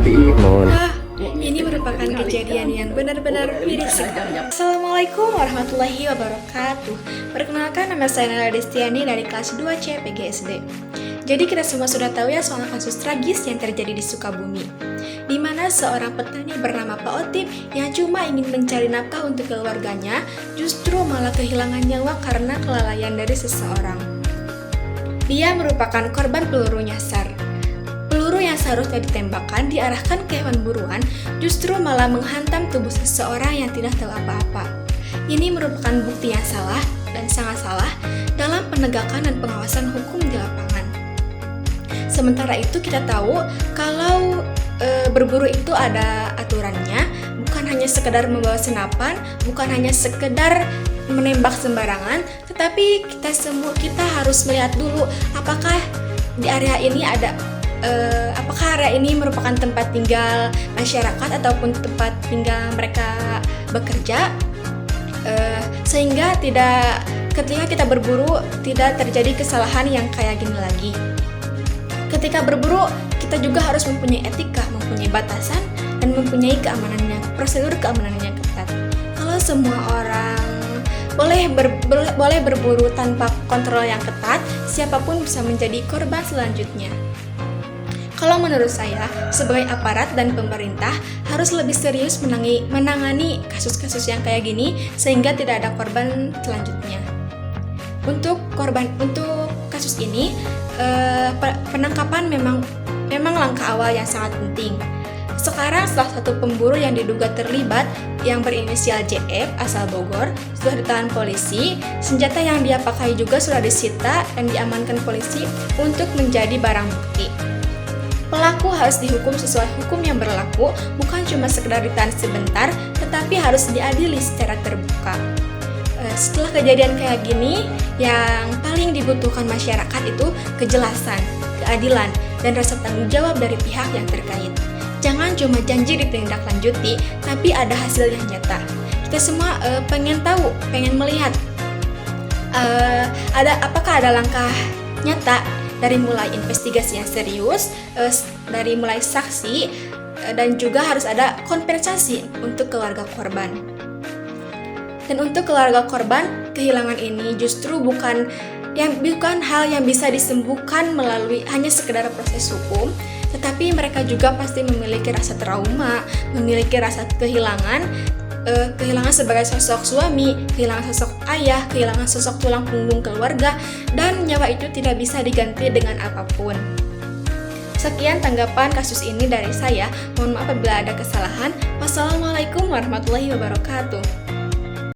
Mohon. Ini merupakan kejadian yang benar-benar miris sekali. Assalamualaikum warahmatullahi wabarakatuh. Perkenalkan, nama saya Nela Destiani dari kelas 2C PGSD. Jadi kita semua sudah tahu ya soal kasus tragis yang terjadi di Sukabumi, di mana seorang petani bernama Pak Otip yang cuma ingin mencari nafkah untuk keluarganya justru malah kehilangan nyawa karena kelalaian dari seseorang. Dia merupakan korban peluru nyasar. Peluru yang seharusnya ditembakkan diarahkan ke hewan buruan justru malah menghantam tubuh seseorang yang tidak tahu apa-apa. Ini merupakan bukti yang salah dan sangat salah dalam penegakan dan pengawasan hukum di lapangan. Sementara itu kita tahu kalau berburu itu ada aturannya, bukan hanya sekedar membawa senapan, bukan hanya sekedar menembak sembarangan, tetapi kita harus melihat dulu apakah di area ini ada apakah area ini merupakan tempat tinggal masyarakat ataupun tempat tinggal mereka bekerja, sehingga ketika kita berburu tidak terjadi kesalahan yang kayak gini lagi. Ketika berburu kita juga harus mempunyai etika, mempunyai batasan, dan mempunyai prosedur keamanan yang ketat. Kalau semua orang boleh berburu tanpa kontrol yang ketat, siapapun bisa menjadi korban selanjutnya. Kalau menurut saya, sebagai aparat dan pemerintah harus lebih serius menangani kasus-kasus yang kayak gini sehingga tidak ada korban selanjutnya. Untuk kasus ini, penangkapan memang langkah awal yang sangat penting. Sekarang salah satu pemburu yang diduga terlibat yang berinisial JF asal Bogor sudah ditahan polisi. Senjata yang dia pakai juga sudah disita dan diamankan polisi untuk menjadi barang bukti. Pelaku harus dihukum sesuai hukum yang berlaku, bukan cuma sekedar ditahan sebentar, tetapi harus diadili secara terbuka. Setelah kejadian kayak gini, yang paling dibutuhkan masyarakat itu kejelasan, keadilan, dan rasa tanggung jawab dari pihak yang terkait. Jangan cuma janji ditindaklanjuti, tapi ada hasil yang nyata. Kita semua pengen tahu, pengen melihat apakah ada langkah nyata dari mulai investigasi yang serius, dari mulai saksi, dan juga harus ada kompensasi untuk keluarga korban. Dan untuk keluarga korban, kehilangan ini justru bukan hal yang bisa disembuhkan melalui hanya sekedar proses hukum, tetapi mereka juga pasti memiliki rasa trauma, memiliki rasa kehilangan sebagai sosok suami, kehilangan sosok ayah, kehilangan sosok tulang punggung keluarga, dan nyawa itu tidak bisa diganti dengan apapun. Sekian tanggapan kasus ini dari saya. Mohon maaf apabila ada kesalahan. Wassalamualaikum warahmatullahi wabarakatuh.